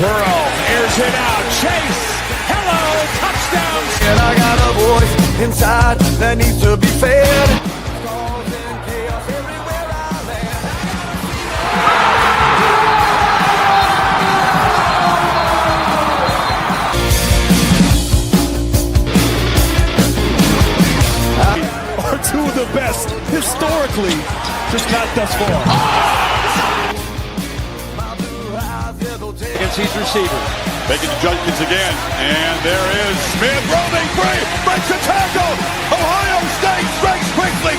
Burrow airs it out. Chase. Hello. Touchdown. And I got a voice inside that needs to be fed. Causing chaos everywhere I land. Are two of the best historically, just not thus far. Against these receivers. Making adjustments again, and there is Smith rolling free, breaks a tackle. Ohio State strikes quickly.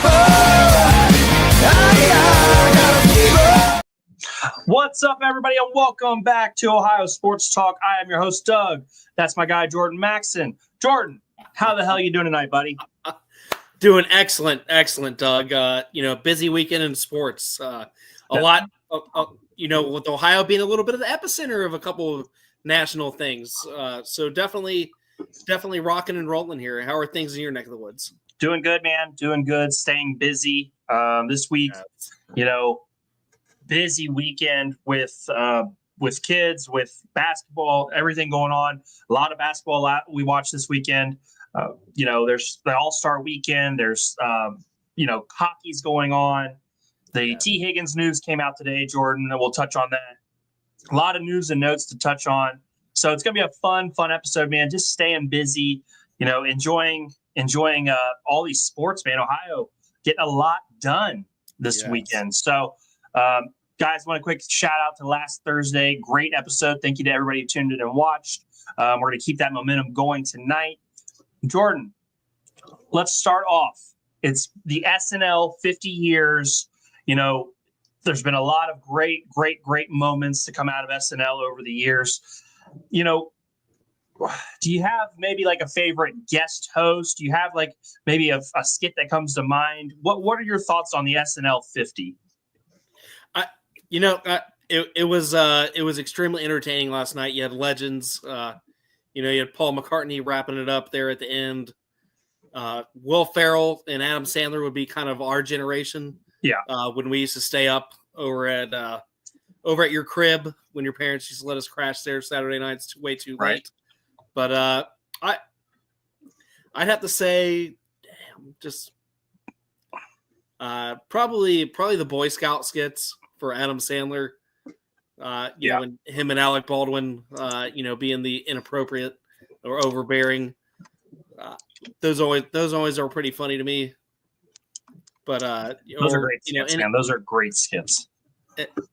What's up, everybody, and welcome back to Ohio Sports Talk. I am your host, Doug. That's my guy, Jordan Maxson. Jordan, how the hell are you doing tonight, buddy? Doing excellent, Doug. Busy weekend in sports. A lot, with Ohio being a little bit of the epicenter of a couple of national things. So definitely rocking and rolling here. How are things in your neck of the woods? Doing good, man. Doing good. Staying busy. This week, busy weekend with kids, with basketball, everything going on. A lot of basketball we watched this weekend. There's the All-Star weekend. There's, hockey's going on. The Tee Higgins news came out today, Jordan, and we'll touch on that. A lot of news and notes to touch on. So it's going to be a fun episode, man. Just staying busy, enjoying all these sports, man. Ohio getting a lot done this weekend. So, guys, want a quick shout out to last Thursday. Great episode. Thank you to everybody who tuned in and watched. We're going to keep that momentum going tonight. Jordan, let's start off. It's the SNL 50 years. There's been a lot of great moments to come out of SNL over the years. Do you have maybe like a favorite guest host? Do you have like maybe a skit that comes to mind? What are your thoughts on the SNL 50? It was extremely entertaining last night. You had legends. You had Paul McCartney wrapping it up there at the end. Will Ferrell and Adam Sandler would be kind of our generation. Yeah. When we used to stay up over at your crib when your parents used to let us crash there Saturday nights way too late. Right. But I'd have to say, probably the Boy Scout skits for Adam Sandler. When him and Alec Baldwin, being the inappropriate or overbearing. Those always are pretty funny to me. But those are great skits, man. Those are great skits.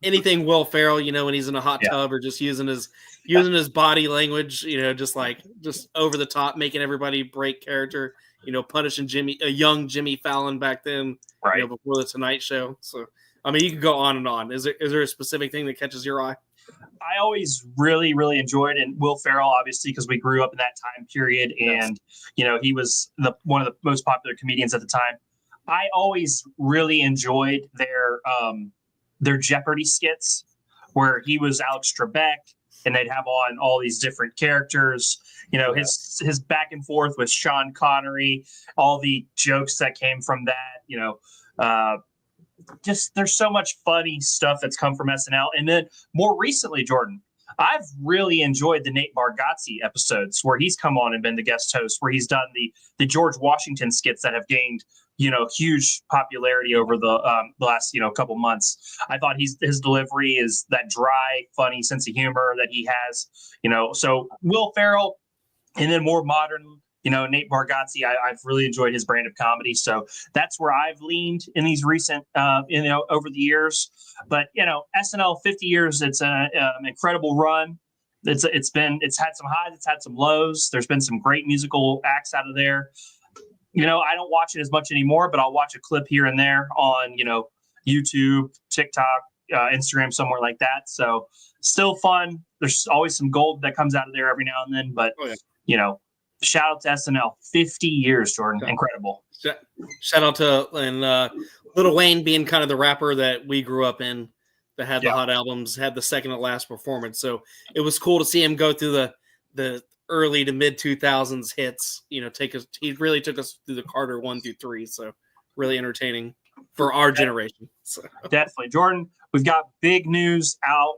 Anything Will Ferrell, when he's in a hot tub or just using his body language, just over the top, making everybody break character, punishing young Jimmy Fallon back then, right, before the Tonight Show. So, I mean, you could go on and on. Is there a specific thing that catches your eye? I always really, really enjoyed, and Will Ferrell, obviously, because we grew up in that time period, and he was one of the most popular comedians at the time. I always really enjoyed their Jeopardy skits, where he was Alex Trebek, and they'd have on all these different characters. His back and forth with Sean Connery, all the jokes that came from that. Just there's so much funny stuff that's come from SNL. And then more recently, Jordan, I've really enjoyed the Nate Bargatze episodes where he's come on and been the guest host, where he's done the George Washington skits that have gained, huge popularity over the last, couple months. I thought his delivery is that dry, funny sense of humor that he has, so Will Ferrell, and then more modern, Nate Bargatze, I've really enjoyed his brand of comedy. So that's where I've leaned in these recent, over the years. But, SNL 50 years, it's an incredible run. It's had some highs, it's had some lows. There's been some great musical acts out of there. I don't watch it as much anymore, but I'll watch a clip here and there on, YouTube, TikTok, Instagram, somewhere like that. So still fun. There's always some gold that comes out of there every now and then, but, shout out to SNL. 50 years, Jordan. Incredible. Shout out to Lil Wayne being kind of the rapper that we grew up in, that had the hot albums, had the second to last performance. So it was cool to see him go through the early to mid 2000s hits. He really took us through the Carter 1 through 3. So really entertaining for our generation. So. Definitely. Jordan, we've got big news out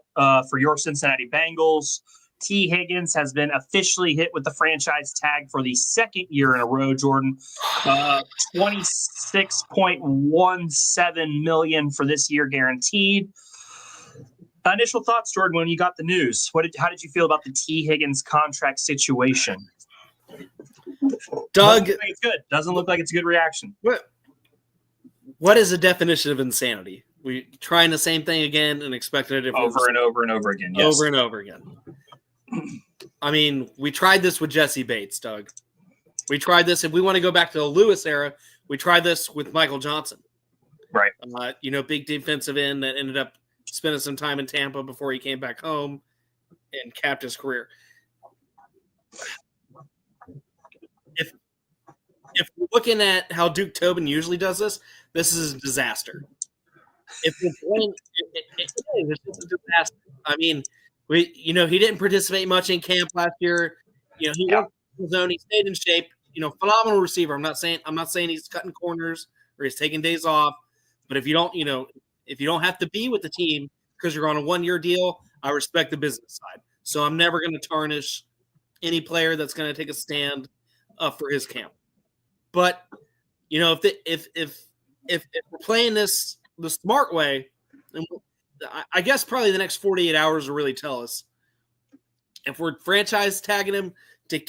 for your Cincinnati Bengals. Tee Higgins has been officially hit with the franchise tag for the second year in a row, Jordan. $26.17 million for this year guaranteed. Initial thoughts, Jordan, when you got the news. How did you feel about the Tee Higgins contract situation? Doug, like it's good. Doesn't look like it's a good reaction. What is the definition of insanity? We trying the same thing again and expecting a different over and over and over again. Yes. Over and over again. I mean, we tried this with Jesse Bates, Doug. We tried this. If we want to go back to the Lewis era, we tried this with Michael Johnson. Right. Big defensive end that ended up spending some time in Tampa before he came back home and capped his career. If we're looking at how Duke Tobin usually does this is a disaster. If we're playing, it's just a disaster. I mean, he didn't participate much in camp last year. He worked his own. He stayed in shape. Phenomenal receiver. I'm not saying he's cutting corners or he's taking days off. But if you don't have to be with the team because you're on a 1-year deal, I respect the business side. So I'm never going to tarnish any player that's going to take a stand up for his camp. But if we're playing this the smart way, and I guess probably the next 48 hours will really tell us if we're franchise tagging him to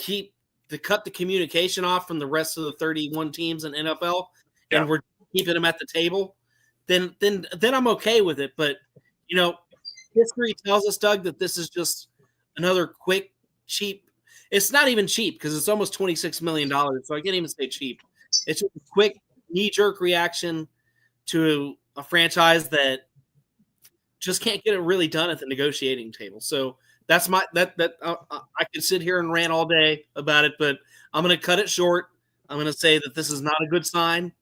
cut the communication off from the rest of the 31 teams in NFL, and we're keeping him at the table. Then I'm okay with it. But history tells us, Doug, that this is just another quick, cheap. It's not even cheap because it's almost $26 million. So I can't even say cheap. It's just a quick knee-jerk reaction to a franchise that just can't get it really done at the negotiating table. So that's I could sit here and rant all day about it, but I'm going to cut it short. I'm going to say that this is not a good sign.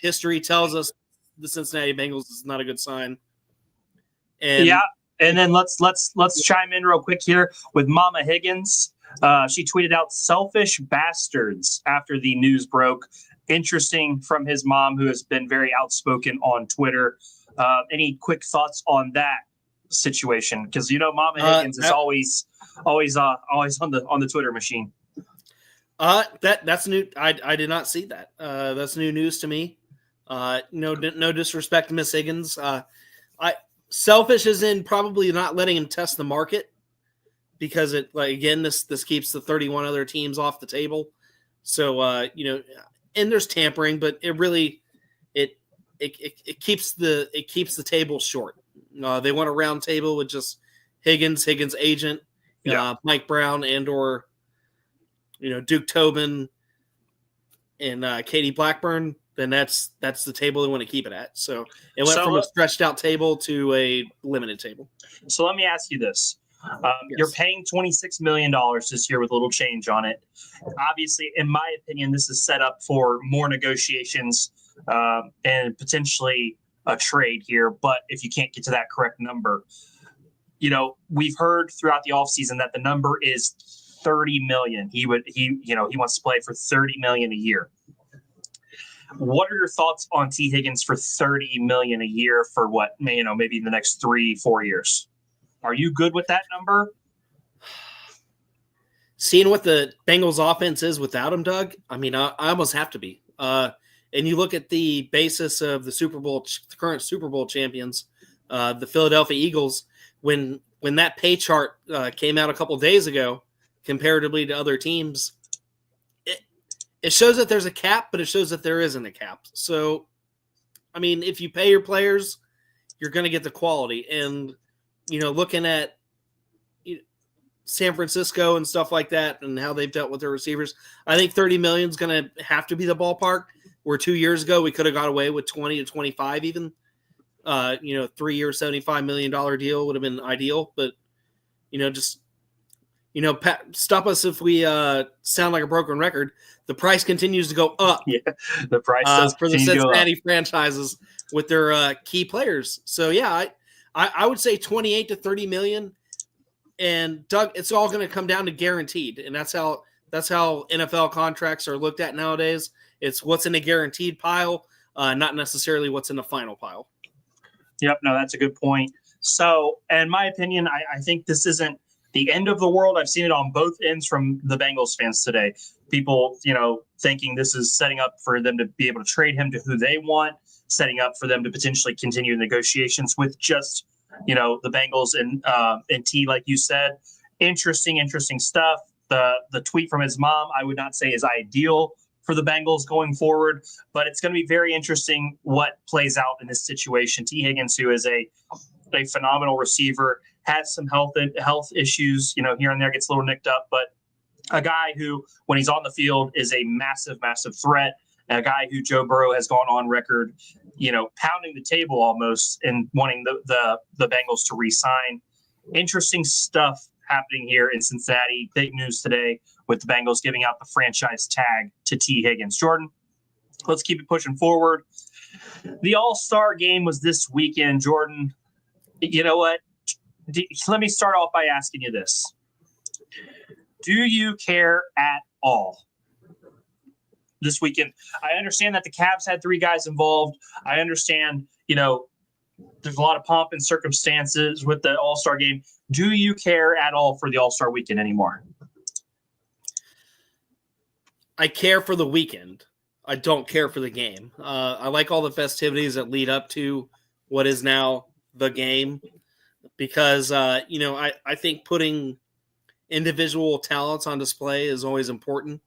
History tells us the Cincinnati Bengals is not a good sign. And then let's chime in real quick here with Mama Higgins. She tweeted out "selfish bastards" after the news broke. Interesting from his mom, who has been very outspoken on Twitter. Any quick thoughts on that situation? Because Mama Higgins is always on the Twitter machine. That's new. I did not see that. That's new news to me. No disrespect to Miss Higgins. Selfish is in probably not letting him test the market because this keeps the 31 other teams off the table. So and there's tampering, but it really it keeps the table short. They want a round table with just Higgins agent, Mike Brown, and or Duke Tobin and Katie Blackburn. Then that's the table they want to keep it at. So it went from a stretched out table to a limited table. So let me ask you this. You're paying $26 million this year with a little change on it. Obviously, in my opinion, this is set up for more negotiations and potentially a trade here. But if you can't get to that correct number, we've heard throughout the offseason that the number is $30 million. He wants to play for $30 million a year. What are your thoughts on Tee Higgins for $30 million a year for maybe the next 3-4 years? Are you good with that number? Seeing what the Bengals offense is without him, Doug, I mean, I almost have to be. And you look at the basis of the current Super Bowl champions, the Philadelphia Eagles, when that pay chart came out a couple days ago, comparatively to other teams, it shows that there's a cap, but it shows that there isn't a cap. So, I mean, if you pay your players, you're going to get the quality. And, looking at San Francisco and stuff like that and how they've dealt with their receivers, I think $30 million is going to have to be the ballpark, where 2 years ago we could have got away with 20 to 25 even. 3-year, $75 million deal would have been ideal. But, stop us if we sound like a broken record. The price continues to go up. Yeah, the price does for the Cincinnati franchises with their key players. So I would say 28 to 30 million. And Doug, it's all going to come down to guaranteed, and that's how NFL contracts are looked at nowadays. It's what's in the guaranteed pile, not necessarily what's in the final pile. Yep, no, that's a good point. So, in my opinion, I think this isn't the end of the world. I've seen it on both ends from the Bengals fans today. People, thinking this is setting up for them to be able to trade him to who they want, setting up for them to potentially continue negotiations with just, the Bengals and T, like you said. Interesting stuff. The tweet from his mom, I would not say is ideal for the Bengals going forward, but it's going to be very interesting what plays out in this situation. Tee Higgins, who is a phenomenal receiver, has some health issues, here and there, gets a little nicked up, but a guy who, when he's on the field, is a massive threat. And a guy who Joe Burrow has gone on record, pounding the table almost and wanting the Bengals to re-sign. Interesting stuff happening here in Cincinnati. Big news today with the Bengals giving out the franchise tag to Tee Higgins. Jordan, let's keep it pushing forward. The All-Star game was this weekend. Jordan, you know what? Let me start off by asking you this. Do you care at all this weekend? I understand that the Cavs had 3 guys involved. I understand, there's a lot of pomp and circumstances with the All-Star game. Do you care at all for the All-Star weekend anymore? I care for the weekend. I don't care for the game. I like all the festivities that lead up to what is now the game because, I think putting individual talents on display is always important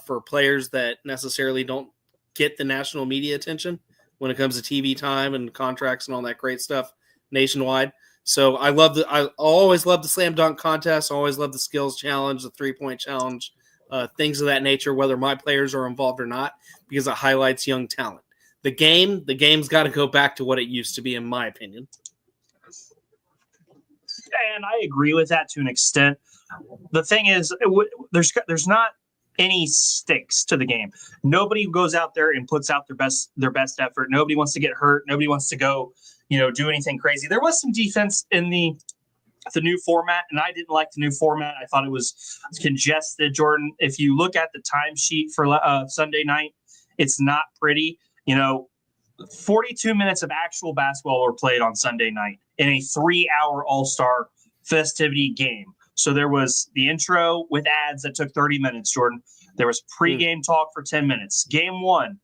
for players that necessarily don't get the national media attention when it comes to TV time and contracts and all that great stuff nationwide. So I always love the slam dunk contest. I always love the skills challenge, the 3-point challenge, things of that nature, whether my players are involved or not, because it highlights young talent. The game's got to go back to what it used to be, in my opinion. And I agree with that to an extent. The thing is, there's not any stakes to the game. Nobody goes out there and puts out their best effort. Nobody wants to get hurt. Nobody wants to go, do anything crazy. There was some defense in the new format, and I didn't like the new format. I thought it was congested. Jordan, if you look at the timesheet for Sunday night, it's not pretty. 42 minutes of actual basketball were played on Sunday night in a 3-hour All-Star festivity game. So there was the intro with ads that took 30 minutes, Jordan. There was pregame talk for 10 minutes. Game 1,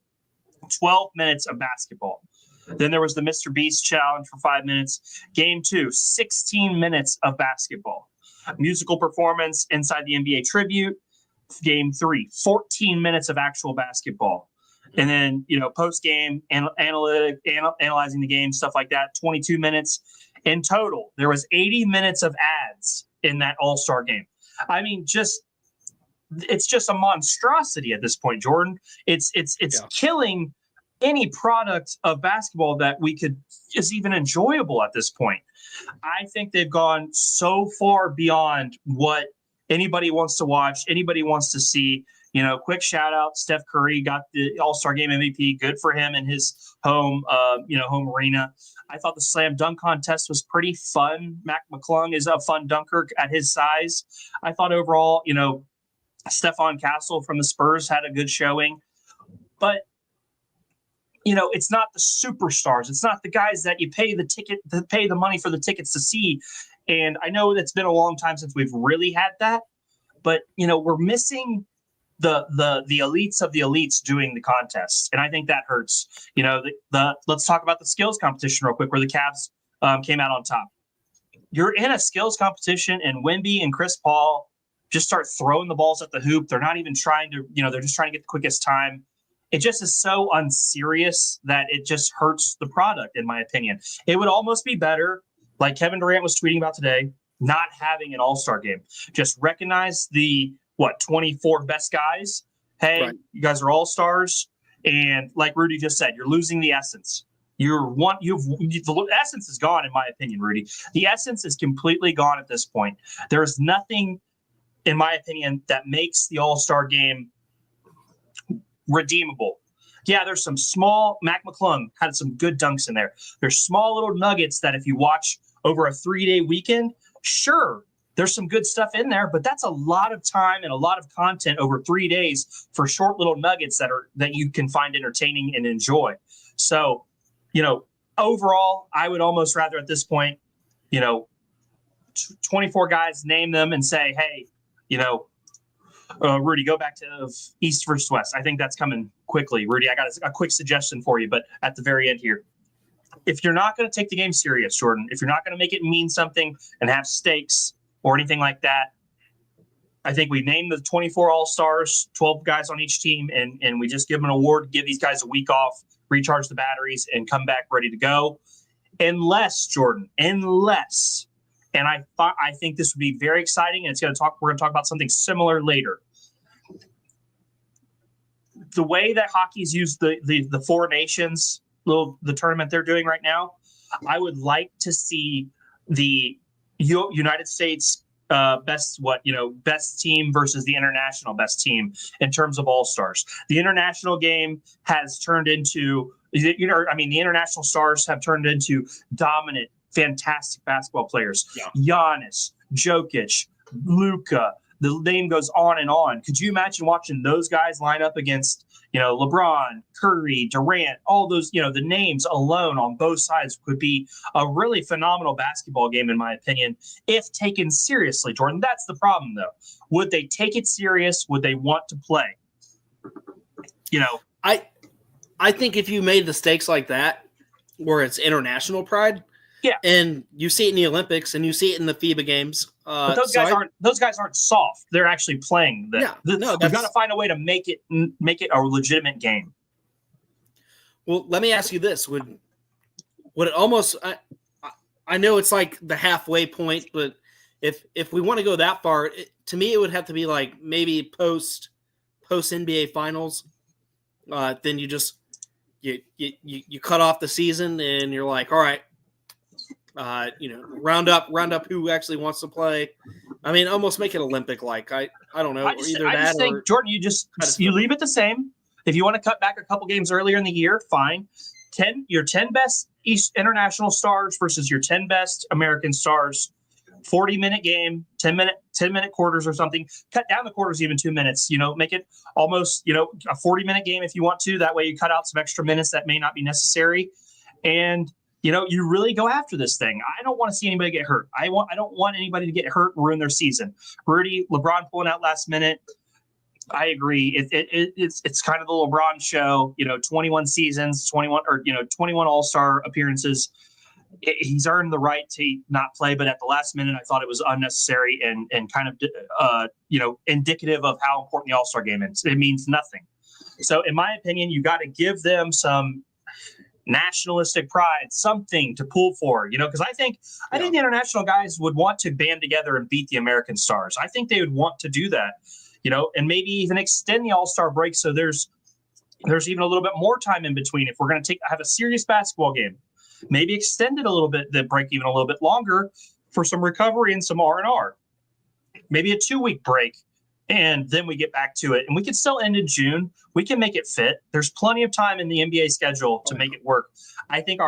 12 minutes of basketball. Then there was the Mr. Beast challenge for 5 minutes. Game 2, 16 minutes of basketball. Musical performance inside the NBA tribute. Game 3, 14 minutes of actual basketball. And then, post-game, analyzing the game, stuff like that, 22 minutes. In total, there was 80 minutes of ads in that All-Star game. I mean, it's just a monstrosity at this point, Jordan. It's killing any product of basketball that is even enjoyable at this point. I think they've gone so far beyond what anybody wants to watch, anybody wants to see. Quick shout out, Steph Curry got the All-Star Game MVP. Good for him in his home arena. I thought the slam dunk contest was pretty fun. Mac McClung is a fun dunker at his size. I thought overall, Stephon Castle from the Spurs had a good showing. But, it's not the superstars. It's not the guys that you pay the money for the tickets to see. And I know it's been a long time since we've really had that. But, we're missing the elites of the elites doing the contests. And I think that hurts. Let's talk about the skills competition real quick, where the Cavs came out on top. You're in a skills competition, and Wemby and Chris Paul just start throwing the balls at the hoop. They're not even trying to, they're just trying to get the quickest time. It just is so unserious that it just hurts the product, in my opinion. It would almost be better, like Kevin Durant was tweeting about today, not having an All-Star game. Just recognize the 24 best guys. Hey, right. You guys are all-stars. And like Rudy just said, you're losing the essence. The essence is gone, in my opinion, Rudy. The essence is completely gone at this point. There's nothing, in my opinion, that makes the All-Star game redeemable. Yeah, there's some small, Mac McClung had some good dunks in there. There's small little nuggets that if you watch over a 3-day weekend, sure, there's some good stuff in there, but that's a lot of time and a lot of content over 3 days for short little nuggets that you can find entertaining and enjoy. So, overall, I would almost rather at this point, 24 guys, name them and say, hey, Rudy, go back to East versus West. I think that's coming quickly. Rudy, I got a quick suggestion for you, but at the very end here. If you're not going to take the game serious, Jordan, if you're not going to make it mean something and have stakes or anything like that, I think we name the 24 All-Stars, 12 guys on each team, and we just give them an award, give these guys a week off, recharge the batteries, and come back ready to go. Unless, Jordan, and I think this would be very exciting, and we're going to talk about something similar later. The way that hockey's used the Four Nations, the tournament they're doing right now, I would like to see the United States best team versus the international best team in terms of all-stars. The international game has turned into, the international stars have turned into dominant, fantastic basketball players. Yeah. Giannis, Jokic, Luka, the name goes on and on. Could you imagine watching those guys line up against, LeBron, Curry, Durant, all those, the names alone on both sides would be a really phenomenal basketball game, in my opinion, if taken seriously, Jordan. That's the problem, though. Would they take it serious? Would they want to play? I think if you made the stakes like that, where it's international pride, yeah, and you see it in the Olympics and you see it in the FIBA games. But those guys aren't soft. They're actually playing. We've got to find a way to make it a legitimate game. Well, let me ask you this: Would it almost? I know it's like the halfway point, but if we want to go that far, to me, it would have to be like maybe post NBA Finals. Then you just you cut off the season and you're like, all right. Round up who actually wants to play. I mean, almost make it Olympic-like. I don't know. I just think, Jordan, you leave it the same. If you want to cut back a couple games earlier in the year, fine. Your 10 best East international stars versus your 10 best American stars. 40-minute game, 10-minute quarters or something. Cut down the quarters even 2 minutes. Make it almost a 40-minute game if you want to. That way you cut out some extra minutes that may not be necessary. And you really go after this thing. I don't want to see anybody get hurt. I don't want anybody to get hurt and ruin their season. Rudy, LeBron pulling out last minute. I agree. It's kind of the LeBron show. 21 seasons, 21 All-Star appearances. He's earned the right to not play, but at the last minute, I thought it was unnecessary and kind of indicative of how important the All-Star game is. It means nothing. So, in my opinion, you got to give them some nationalistic pride, something to pull for, because I think the international guys would want to band together and beat the American stars. I think they would want to do that, and maybe even extend the All-Star break so there's even a little bit more time in between. If we're going to have a serious basketball game, maybe extend it a little bit, the break even a little bit longer for some recovery and some R&R. Maybe a 2-week break. And then we get back to it. And we can still end in June. We can make it fit. There's plenty of time in the NBA schedule to make it work. I think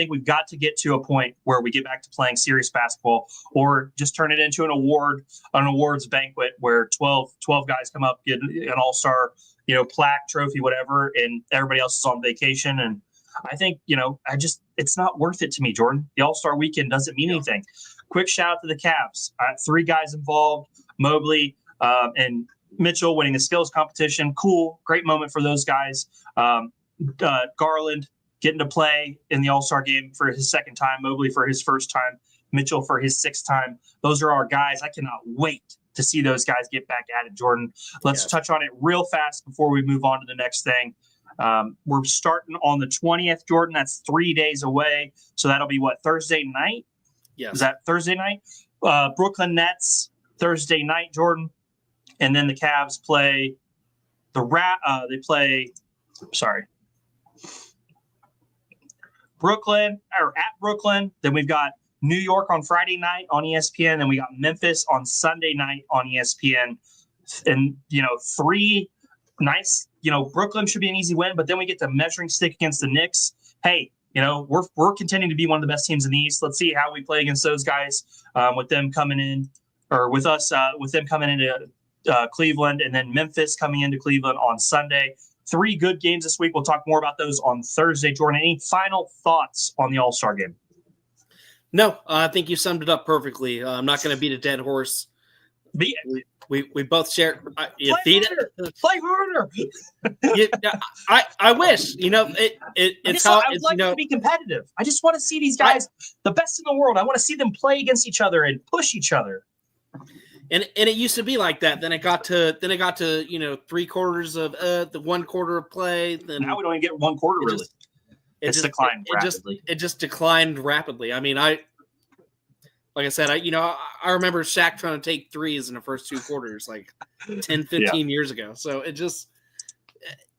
we've got to get to a point where we get back to playing serious basketball, or just turn it into an awards banquet where 12 guys come up, get an all-star, plaque, trophy, whatever, and everybody else is on vacation. And I think, it's not worth it to me, Jordan. The All-Star weekend doesn't mean anything. Quick shout out to the Cavs. 3 guys involved, Mobley, and Mitchell winning the skills competition. Cool. Great moment for those guys. Garland getting to play in the All-Star game for his second time, Mobley for his first time, Mitchell for his 6th time. Those are our guys. I cannot wait to see those guys get back at it, Jordan. Let's touch on it real fast before we move on to the next thing. We're starting on the 20th, Jordan. That's 3 days away. So that'll be Thursday night? Yes. Is that Thursday night? Brooklyn Nets, Thursday night, Jordan. And then the Cavs play Brooklyn at Brooklyn. Then we've got New York on Friday night on ESPN. Then we got Memphis on Sunday night on ESPN. And, 3 nice, Brooklyn should be an easy win, but then we get the measuring stick against the Knicks. Hey, we're continuing to be one of the best teams in the East. Let's see how we play against those guys with them coming in, or with us, with them coming into Cleveland, and then Memphis coming into Cleveland on Sunday. 3 good games this week. We'll talk more about those on Thursday. Jordan, any final thoughts on the All-Star game? No, I think you summed it up perfectly. I'm not going to beat a dead horse. We both share. Play harder. I wish, it's how I'd like to be competitive. I just want to see these guys, the best in the world. I want to see them play against each other and push each other. And it used to be like that. Then it got to 3/4 of the 1 quarter of play. Then now we don't even get 1 quarter really. It's declined rapidly. It just declined rapidly. I mean, like I said, I remember Shaq trying to take threes in the first 2 quarters, like 10, 15 years ago. So it just,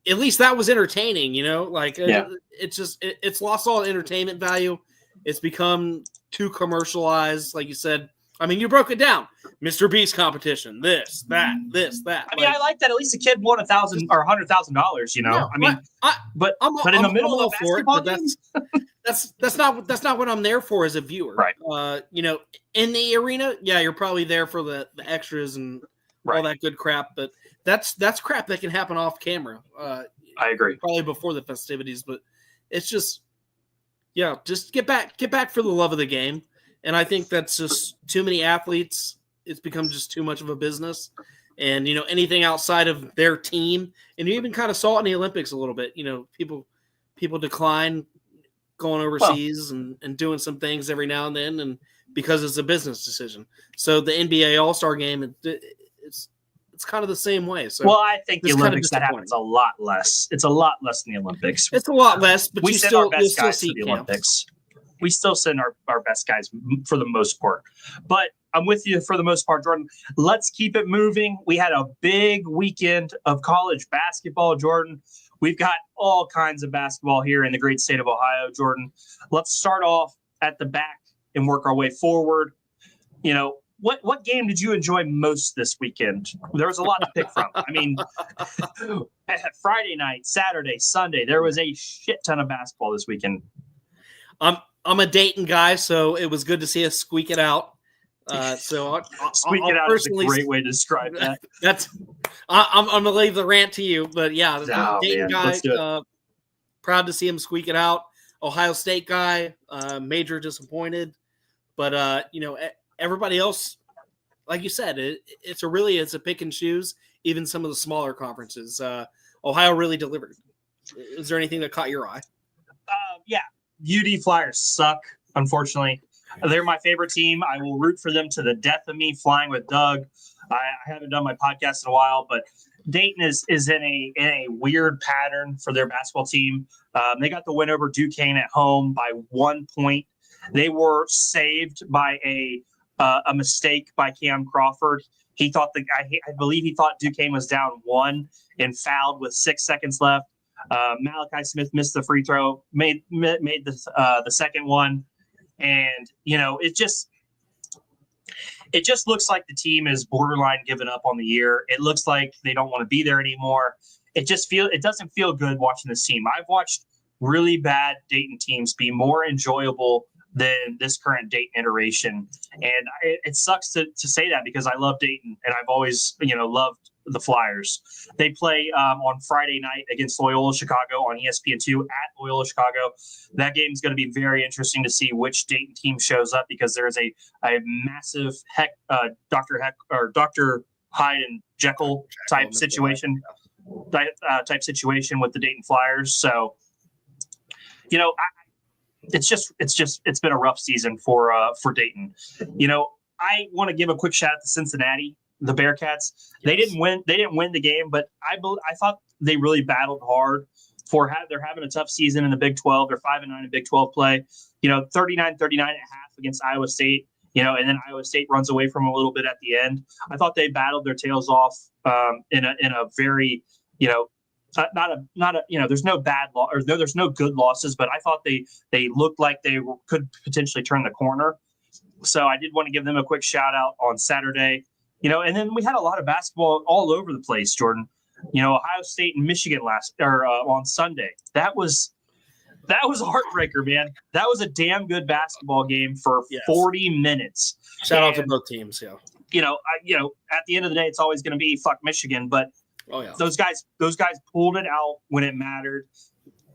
at least that was entertaining, it's lost all entertainment value. It's become too commercialized. Like you said, I mean, you broke it down. Mr. Beast competition, this, that. I mean, I like that. At least a kid won $1,000 or $100,000. But in the middle of basketball games, that's not what I'm there for as a viewer. Right. In the arena, you're probably there for the extras and all that good crap. But that's crap that can happen off camera. I agree. Probably before the festivities, but it's just get back for the love of the game. And I think that's just too many athletes. It's become just too much of a business. And, anything outside of their team, and you even kind of saw it in the Olympics a little bit, people decline going overseas and doing some things every now and then, and because it's a business decision. So the NBA All-Star game, it's kind of the same way. So I think the Olympics, that happens a lot less. It's a lot less than the Olympics. It's a lot less, but we send our best guys to the Olympics. We still send our best guys for the most part. But I'm with you for the most part, Jordan. Let's keep it moving. We had a big weekend of college basketball, Jordan. We've got all kinds of basketball here in the great state of Ohio, Jordan. Let's start off at the back and work our way forward. What game did you enjoy most this weekend? There was a lot to pick from. I mean, Friday night, Saturday, Sunday, there was a shit ton of basketball this weekend. I'm a Dayton guy, so it was good to see us squeak it out. Squeak it out is a great way to describe that. I'm gonna leave the rant to you, but Dayton guy, proud to see him squeak it out. Ohio State guy, major disappointed, but everybody else, like you said, it's a pick and choose. Even some of the smaller conferences, Ohio really delivered. Is there anything that caught your eye? UD Flyers suck, unfortunately. They're my favorite team. I will root for them to the death of me, flying with Doug. I haven't done my podcast in a while, but Dayton is in a weird pattern for their basketball team. They got the win over Duquesne at home by 1 point. They were saved by a mistake by Cam Crawford. He thought I believe he thought Duquesne was down 1 and fouled with 6 seconds left. Malachi Smith missed the free throw, made the second one, and it just looks like the team is borderline giving up on the year. It looks like they don't want to be there anymore. It doesn't feel good watching this team. I've watched really bad Dayton teams be more enjoyable than this current Dayton iteration, and it sucks to say that because I love Dayton and I've always loved the Flyers. They play on Friday night against Loyola Chicago on ESPN2 at Loyola Chicago. That game is going to be very interesting to see which Dayton team shows up because there is a massive Dr. Hyde and Jekyll type situation with the Dayton Flyers. So, it's been a rough season for Dayton. I want to give a quick shout out to Cincinnati. The Bearcats, they didn't win the game, but I thought they really battled hard they're having a tough season in the Big 12. They're 5-9 in Big 12 play, 39-39.5 against Iowa State, and then Iowa State runs away from a little bit at the end. I thought they battled their tails off in a very, there's no bad loss or there's no good losses, but I thought they looked like they could potentially turn the corner. So I did want to give them a quick shout out on Saturday. And then we had a lot of basketball all over the place, Jordan. Ohio State and Michigan on Sunday. That was a heartbreaker, man. That was a damn good basketball game for 40 minutes. Shout out to both teams, yeah. At the end of the day, it's always going to be fuck Michigan, but those guys pulled it out when it mattered.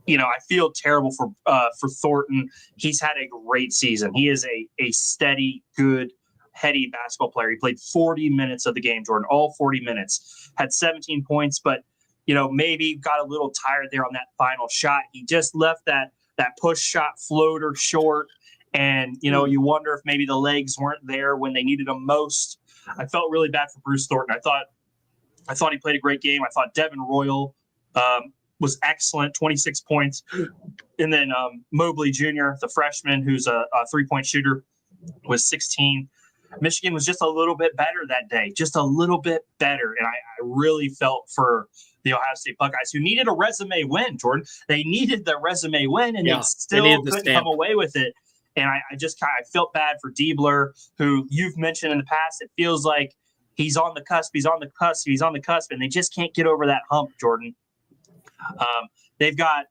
I feel terrible for Thornton. He's had a great season. He is a steady, good, heady basketball player. He played 40 minutes of the game, Jordan, all 40 minutes, had 17 points, but maybe got a little tired there on that final shot. He just left that push shot floater short. And, you wonder if maybe the legs weren't there when they needed them most. I felt really bad for Bruce Thornton. I thought he played a great game. I thought Devin Royal was excellent, 26 points. And then Mobley Jr., the freshman, who's a three-point shooter, was 16. Michigan was just a little bit better that day, just a little bit better. And I really felt for the Ohio State Buckeyes, who needed a resume win, Jordan. They needed the resume win, and they still couldn't come away with it. And I just kind of felt bad for Diebler, who you've mentioned in the past. It feels like he's on the cusp, and they just can't get over that hump, Jordan. They've got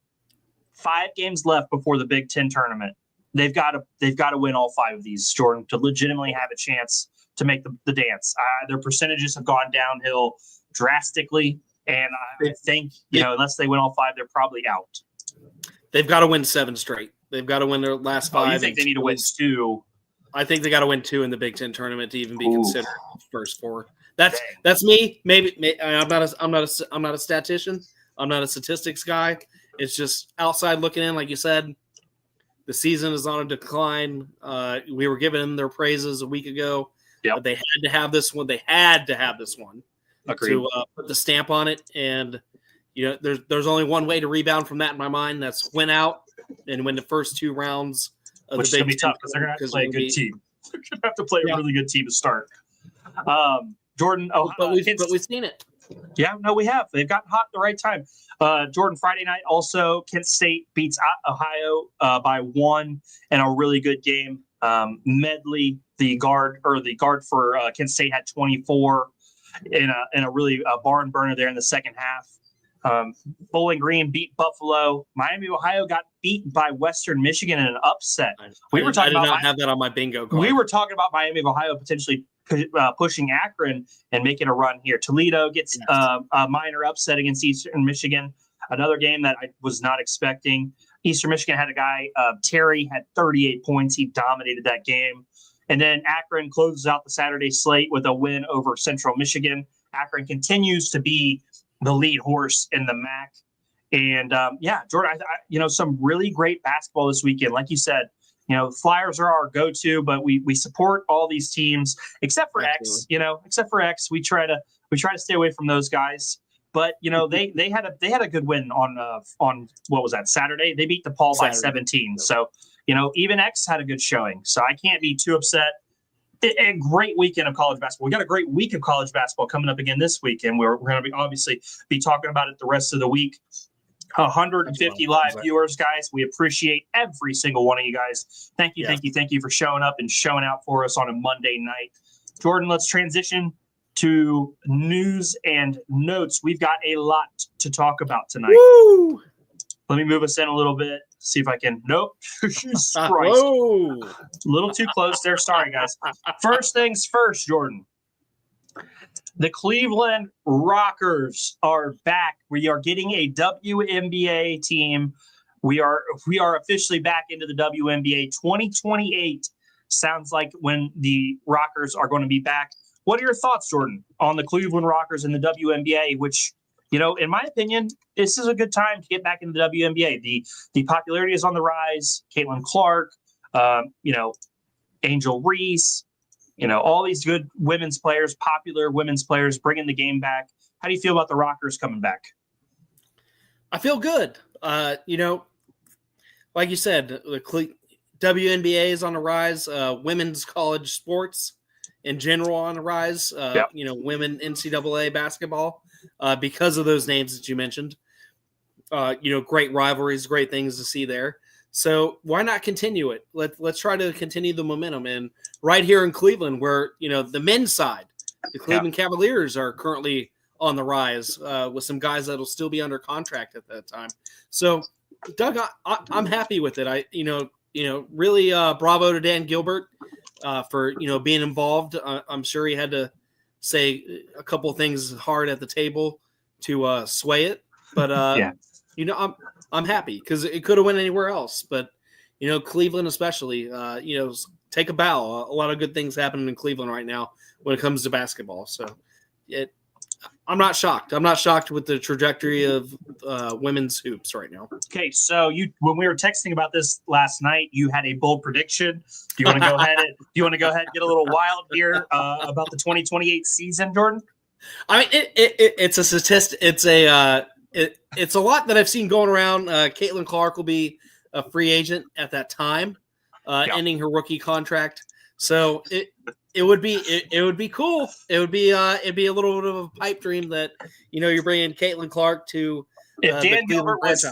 5 games left before the Big Ten tournament. They've got to win all 5 of these, Jordan, to legitimately have a chance to make the dance. Their percentages have gone downhill drastically, and I think unless they win all 5, they're probably out. They've got to win 7 straight. They've got to win their last 5. You think they need to win 2? I think they got to win 2 in the Big Ten tournament to even be considered first 4. That's me. Maybe I'm not a statistician. I'm not a statistics guy. It's just outside looking in, like you said. The season is on a decline. We were giving their praises a week ago. Yep. But they had to have this one. They had to have this one. Agreed. To put the stamp on it. And there's only one way to rebound from that in my mind. That's win out and win the first 2 rounds. Which is going to be tough because they're going to have to play a good team. They're going to have to play a really good team to start. Jordan, but we've seen it. Yeah, no, we have. They've gotten hot at the right time. Jordan, Friday night also, Kent State beats Ohio by 1 in a really good game. Medley, the guard for Kent State, had 24 in a really barn burner there in the second half. Bowling Green beat Buffalo. Miami, Ohio got beaten by Western Michigan in an upset. I did not have that on my bingo card. We were talking about Miami of Ohio potentially pushing Akron and making a run here. Toledo gets a minor upset against Eastern Michigan. Another game that I was not expecting. Eastern Michigan had a guy, Terry, had 38 points. He dominated that game. And then Akron closes out the Saturday slate with a win over Central Michigan. Akron continues to be the lead horse in the MAC. And Jordan, some really great basketball this weekend. Like you said, Flyers are our go-to, but we support all these teams except for X. Except for X, we try to stay away from those guys. But they had a good win on what was that, Saturday? They beat DePaul by 17. So even X had a good showing. So I can't be too upset. A great weekend of college basketball. We got a great week of college basketball coming up again this week, and we're going to obviously be talking about it the rest of the week. 150 live viewers, guys. We appreciate every single one of you guys. Thank you for showing up and showing out for us on a Monday night. Jordan, let's transition to news and notes. We've got a lot to talk about tonight. Woo! Let me move us in a little bit. See if I can. Nope. Whoa. A little too close there. Sorry, guys. First things first, Jordan. The Cleveland Rockers are back. We are getting a WNBA team. We are officially back into the WNBA. 2028 sounds like when the Rockers are going to be back. What are your thoughts, Jordan, on the Cleveland Rockers and the WNBA, which, in my opinion, this is a good time to get back into the WNBA. The popularity is on the rise. Caitlin Clark, Angel Reese, all these good women's players, popular women's players, bringing the game back. How do you feel about the Rockers coming back? I feel good. Like you said, the WNBA is on the rise. Women's college sports in general on the rise. Women NCAA basketball. Because of those names that you mentioned, great rivalries, great things to see there. So why not continue it? Let's try to continue the momentum. And right here in Cleveland, where the men's side, the Cleveland Cavaliers are currently on the rise with some guys that'll still be under contract at that time. So, Doug, I'm happy with it. Really bravo to Dan Gilbert for being involved. I'm sure he had to say a couple of things hard at the table to sway it, but I'm I'm happy because it could have went anywhere else. But, Cleveland especially, take a bow. A lot of good things happening in Cleveland right now when it comes to basketball. So I'm not shocked. I'm not shocked with the trajectory of women's hoops right now. Okay, so when we were texting about this last night, you had a bold prediction. Do you want to go ahead and get a little wild here about the 2028 season, Jordan? I mean, it's a statistic. It's a lot that I've seen going around. Caitlin Clark will be a free agent at that time, ending her rookie contract. So it would be cool. It'd be a little bit of a pipe dream that you're bringing Caitlin Clark to. If Dan Gilbert was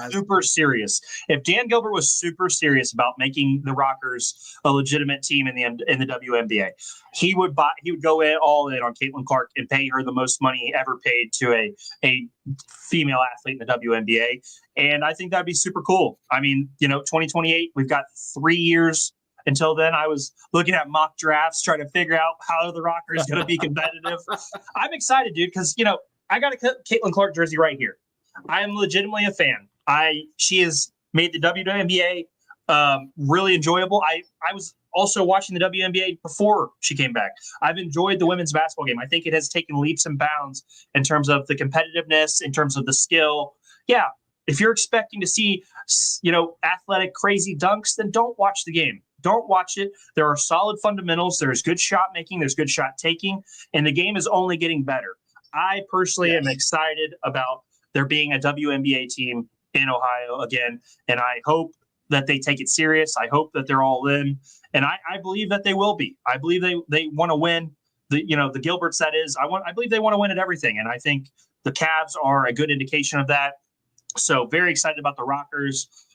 super serious, about making the Rockers a legitimate team in the WNBA, he would go all in on Caitlin Clark and pay her the most money he ever paid to a female athlete in the WNBA. And I think that'd be super cool. I mean, 2028, we've got 3 years until then. I was looking at mock drafts, trying to figure out how the Rockers going to be competitive. I'm excited, dude, because, I got a Caitlin Clark jersey right here. I am legitimately a fan. She has made the WNBA really enjoyable. I was also watching the WNBA before she came back. I've enjoyed the women's basketball game. I think it has taken leaps and bounds in terms of the competitiveness, in terms of the skill. Yeah, if you're expecting to see, athletic, crazy dunks, then don't watch the game. Don't watch it. There are solid fundamentals. There's good shot making. There's good shot taking. And the game is only getting better. I personally am excited about there being a WNBA team in Ohio again. And I hope that they take it serious. I hope that they're all in. And I believe that they will be. I believe they want to win. The Gilberts, that is. I believe they want to win at everything. And I think the Cavs are a good indication of that. So very excited about the Rockers.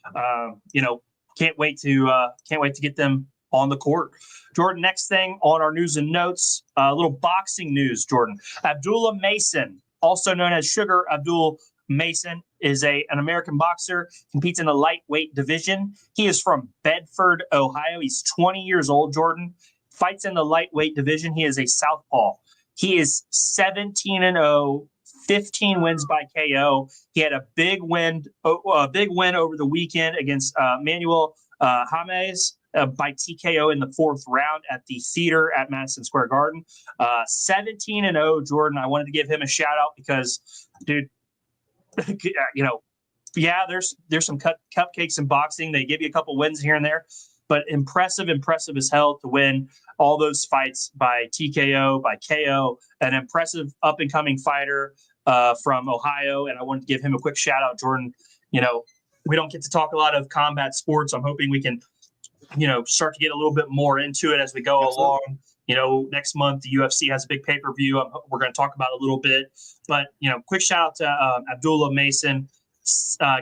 Can't wait to get them on the court. Jordan, next thing on our news and notes, a little boxing news, Jordan. Abdullah Mason, also known as Sugar Abdul Mason, is an American boxer, competes in the lightweight division. He is from Bedford, Ohio. He's 20 years old, Jordan. Fights in the lightweight division. He is a southpaw. He is 17-0, 15 wins by KO. He had a big win over the weekend against Manuel James by TKO in the 4th round at the theater at Madison Square Garden. 17-0, Jordan. I wanted to give him a shout out because, dude, there's some cupcakes in boxing. They give you a couple wins here and there, but impressive as hell to win all those fights by TKO, by KO, an impressive up and coming fighter from Ohio. And I wanted to give him a quick shout out, Jordan. We don't get to talk a lot of combat sports. I'm hoping we can, start to get a little bit more into it as we go along. Next month, the UFC has a big pay-per-view. We're going to talk about it a little bit. But, quick shout out to Abdullah Mason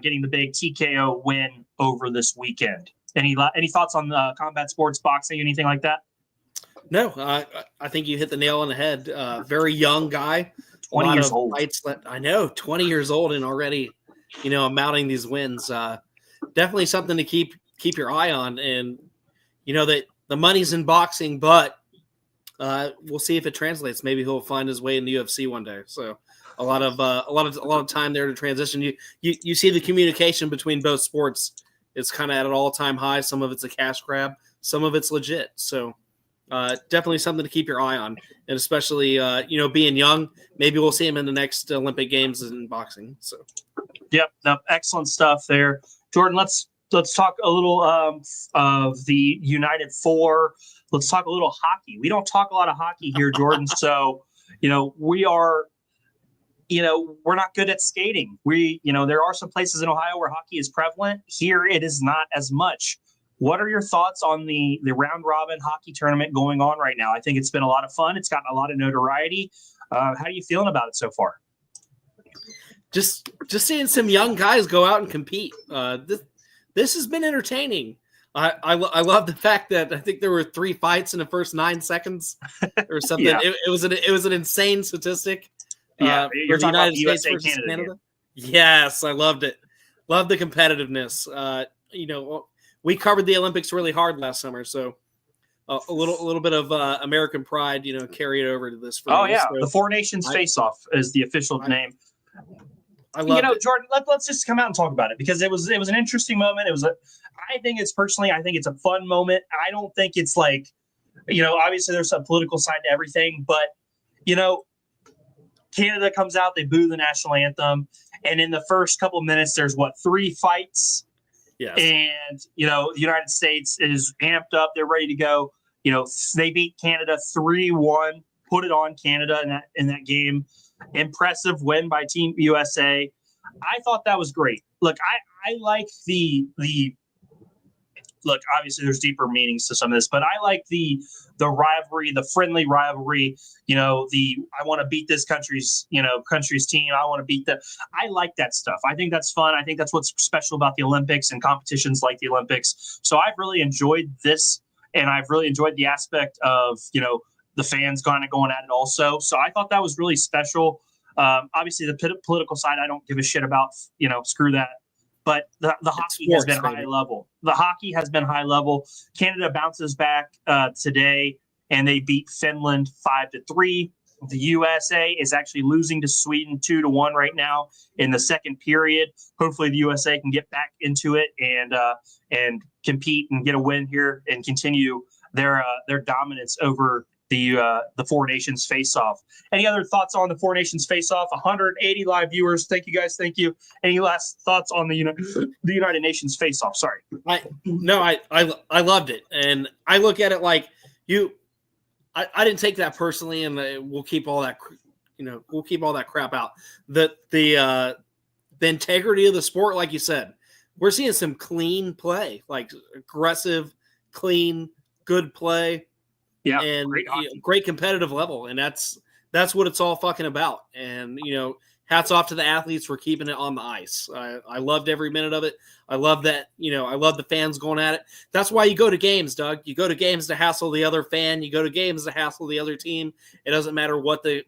getting the big TKO win over this weekend. Any thoughts on combat sports, boxing, anything like that? No, I think you hit the nail on the head. Very young guy. 20 years old. I know, 20 years old and already, mounting these wins. Definitely something to keep your eye on. And, that the money's in boxing, but we'll see if it translates. Maybe he'll find his way in the UFC one day. So a lot of time there to transition. You see the communication between both sports. It's kind of at an all-time high. Some of it's a cash grab. Some of it's legit. So definitely something to keep your eye on. And especially, being young, maybe we'll see him in the next Olympic Games in boxing. So, yep, excellent stuff there. Jordan, let's talk a little of the United Four. Let's talk a little hockey. We don't talk a lot of hockey here, Jordan. So, we are, we're not good at skating. There are some places in Ohio where hockey is prevalent. Here, it is not as much. What are your thoughts on the round robin hockey tournament going on right now? I think it's been a lot of fun. It's gotten a lot of notoriety. How are you feeling about it so far? Just seeing some young guys go out and compete. This has been entertaining. I love the fact that I think there were 3 fights in the first 9 seconds or something. Yeah. It was an insane statistic. Yeah, you're talking about USA, Canada. Yes, I loved it. Loved the competitiveness. We covered the Olympics really hard last summer, so a little bit of American pride, carried over to this. So. The Four Nations FACEOFF is the official name. I love it. Jordan, let's just come out and talk about it because it was an interesting moment. I think it's a fun moment. I don't think it's like, obviously there's a political side to everything, but Canada comes out, they boo the national anthem, and in the first couple of minutes, there's 3 fights. Yes. And the United States is amped up, they're ready to go. They beat Canada 3-1, put it on Canada in that game. Impressive win by Team USA. I thought that was great. Look, I like the look, obviously there's deeper meanings to some of this, but I like the rivalry, the friendly rivalry, I want to beat this country's team. I want to beat I like that stuff. I think that's fun. I think that's what's special about the Olympics and competitions like the Olympics. So I've really enjoyed this, and I've really enjoyed the aspect of, the fans kind of going at it also. So I thought that was really special. Obviously the political side, I don't give a shit about, screw that. But the hockey has been high level. The hockey has been high level. Canada bounces back today, and they beat Finland 5-3. The USA is actually losing to Sweden 2-1 right now in the second period. Hopefully, the USA can get back into it and compete and get a win here and continue their dominance over the Four Nations Face-Off. Any other thoughts on the Four Nations Face-Off? 180 live viewers. Thank you, guys. Thank you. Any last thoughts on the United Nations Face-Off? Sorry. I loved it, and I look at it like I didn't take that personally, and we'll keep all that crap out. The integrity of the sport, like you said, we're seeing some clean play, like aggressive, clean, good play. Yeah, and great competitive level, and that's what it's all fucking about. And hats off to the athletes for keeping it on the ice. I loved every minute of it. I love that. I love the fans going at it. That's why you go to games, Doug. You go to games to hassle the other fan. You go to games to hassle the other team. It doesn't matter what the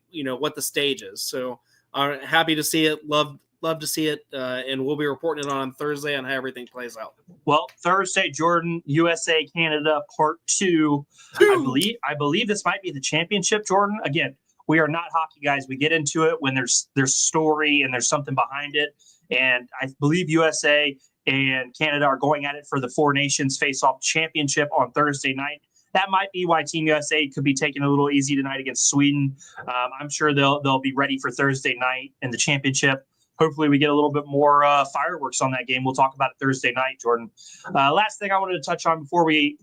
stage is. So I'm happy to see it. Love to see it, and we'll be reporting it on Thursday on how everything plays out. Well, Thursday, Jordan, USA, Canada, Part 2. I believe this might be the championship, Jordan. Again, we are not hockey guys. We get into it when there's story and there's something behind it. And I believe USA and Canada are going at it for the Four Nations Face-Off Championship on Thursday night. That might be why Team USA could be taking a little easy tonight against Sweden. I'm sure they'll be ready for Thursday night in the championship. Hopefully we get a little bit more fireworks on that game. We'll talk about it Thursday night, Jordan. Last thing I wanted to touch on before we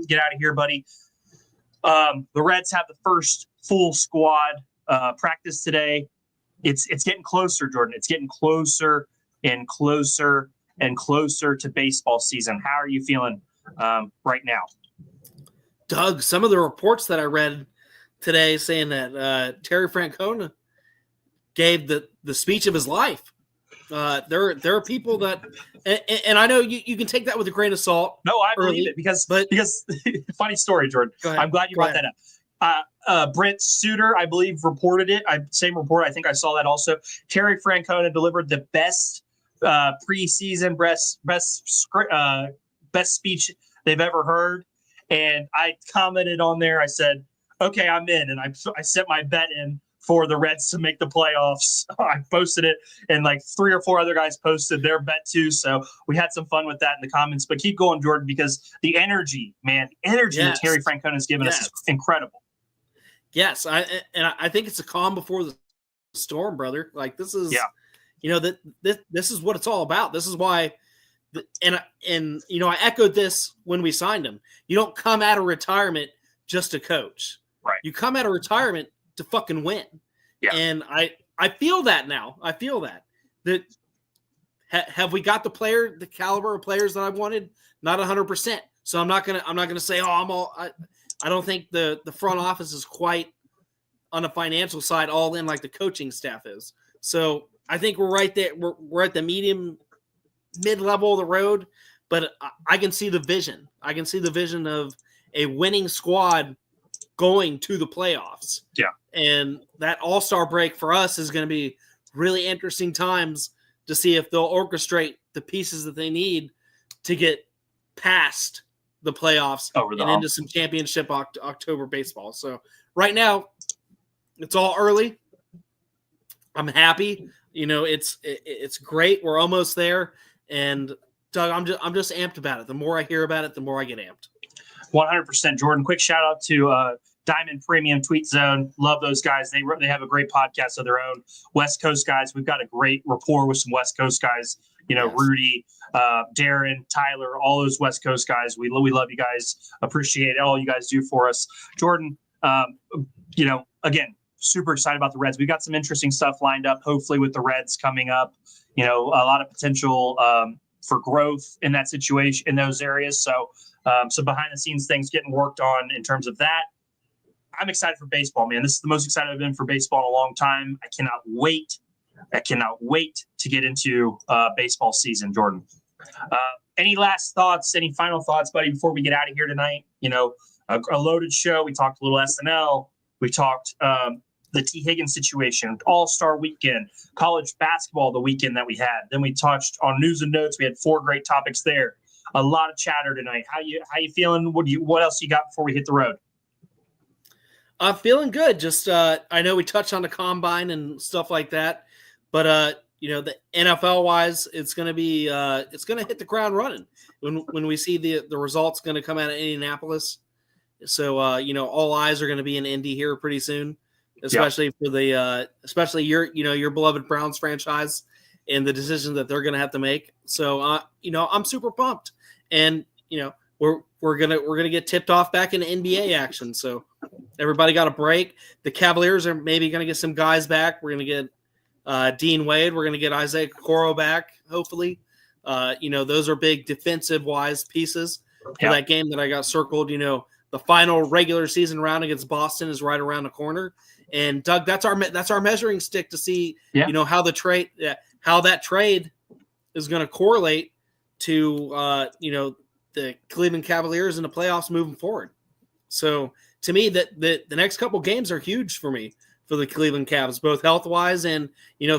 get out of here, buddy. The Reds have the first full squad practice today. It's getting closer, Jordan. It's getting closer and closer and closer to baseball season. How are you feeling right now? Doug, some of the reports that I read today saying that Terry Francona gave the speech of his life. There are people that, and I know you can take that with a grain of salt. No, I believe it because funny story, Jordan. I'm glad you brought that up. Brent Suter, I believe, reported it. Same report. I think I saw that also. Terry Francona delivered the best preseason best speech they've ever heard, and I commented on there. I said, "Okay, I'm in," and I set my bet in for the Reds to make the playoffs. I posted it, and like 3 or 4 other guys posted their bet too. So we had some fun with that in the comments. But keep going, Jordan, because the energy that Terry Francona has given us is incredible. Yes, I think it's a calm before the storm, brother. Like this is, this is what it's all about. This is why, and I echoed this when we signed him. You don't come out of retirement just to coach. Right. You come out of retirement to fucking win. Yeah. And I feel that now. I feel that have we got the caliber of players that I wanted? Not 100%. So I'm not gonna say, I don't think the front office is quite on the financial side all in like the coaching staff is. So I think we're right there. We're at the mid-level of the road, but I can see the vision. I can see the vision of a winning squad going to the playoffs. Yeah. And that all-star break for us is going to be really interesting times to see if they'll orchestrate the pieces that they need to get past the playoffs and into some championship October baseball. So right now, it's all early. I'm happy. It's great. We're almost there. And Doug, I'm just amped about it. The more I hear about it, the more I get amped. 100%, Jordan. Quick shout out to Diamond Premium Tweet Zone. Love those guys. They have a great podcast of their own. West Coast guys. We've got a great rapport with some West Coast guys. Yes. Rudy, Darren, Tyler, all those West Coast guys. We love you guys. Appreciate all you guys do for us. Jordan, again, super excited about the Reds. We've got some interesting stuff lined up, hopefully with the Reds coming up. A lot of potential for growth in that situation, in those areas. So behind the scenes things getting worked on in terms of that. I'm excited for baseball, man. This is the most excited I've been for baseball in a long time. I cannot wait to get into baseball season, Jordan. Any last thoughts, any final thoughts, buddy, before we get out of here tonight? A loaded show. We talked a little SNL. We talked the Tee Higgins situation, All-Star weekend, college basketball the weekend that we had. Then we touched on news and notes. We had 4 great topics there. A lot of chatter tonight. How you feeling? What else you got before we hit the road? I'm feeling good. Just I know we touched on the combine and stuff like that, but the NFL wise, it's gonna be it's gonna hit the ground running when we see the results going to come out of Indianapolis. So all eyes are going to be in Indy here pretty soon, especially for the especially your beloved Browns franchise and the decision that they're going to have to make. So I'm super pumped, and we're gonna get tipped off back into NBA action. So everybody got a break. The Cavaliers are maybe gonna get some guys back. We're gonna get Dean Wade. We're gonna get Isaiah Okoro back. Hopefully, those are big defensive wise pieces for that game that I got circled. The final regular season round against Boston is right around the corner. And Doug, that's our measuring stick to see how that trade is going to correlate to the Cleveland Cavaliers in the playoffs moving forward. So to me, that the next couple games are huge for me for the Cleveland Cavs, both health wise and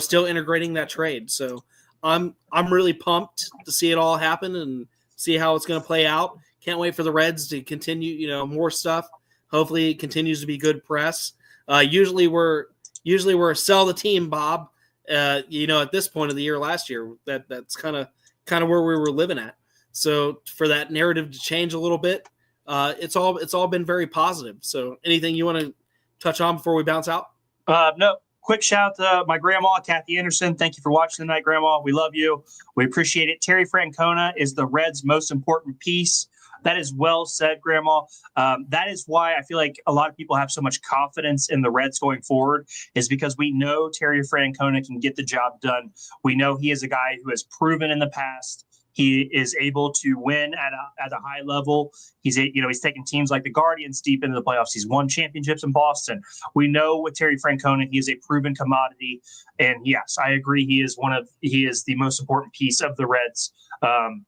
still integrating that trade. So I'm really pumped to see it all happen and see how it's going to play out. Can't wait for the Reds to continue, more stuff. Hopefully it continues to be good press. Usually we're a sell the team, Bob. At this point of the year last year, that's kind of where we were living at. So for that narrative to change a little bit, it's all been very positive. So anything you want to touch on before we bounce out? No. Quick shout out to my grandma, Kathy Anderson. Thank you for watching tonight, Grandma. We love you. We appreciate it. Terry Francona is the Reds' most important piece. That is well said, Grandma. That is why I feel like a lot of people have so much confidence in the Reds going forward, is because we know Terry Francona can get the job done. We know he is a guy who has proven in the past he is able to win at a high level. He's taken teams like the Guardians deep into the playoffs. He's won championships in Boston. We know with Terry Francona, he is a proven commodity. And yes, I agree. He is the most important piece of the Reds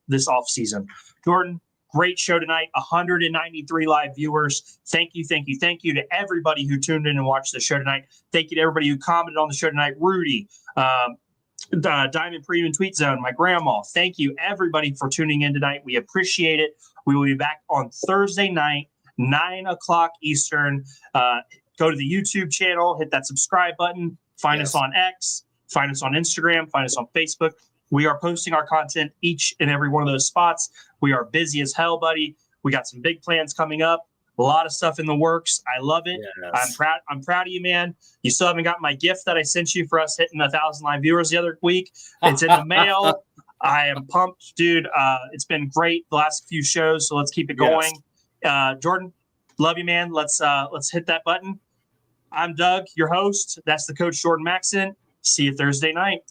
this offseason. Jordan, great show tonight. 193 live viewers. Thank you to everybody who tuned in and watched the show tonight. Thank you to everybody who commented on the show tonight. Rudy, Diamond Premium Tweet Zone, my grandma. Thank you, everybody, for tuning in tonight. We appreciate it. We will be back on Thursday night, 9:00 Eastern. Go to the YouTube channel, hit that subscribe button. Find us on X. Find us on Instagram. Find us on Facebook. We are posting our content each and every one of those spots. We are busy as hell, buddy. We got some big plans coming up. A lot of stuff in the works. I love it. Yes. I'm proud of you, man. You still haven't got my gift that I sent you for us hitting 1,000 live viewers the other week. It's in the mail. I am pumped, dude. It's been great the last few shows, so let's keep it going. Yes. Jordan, love you, man. Let's hit that button. I'm Doug, your host. That's the coach, Jordan Maxon. See you Thursday night.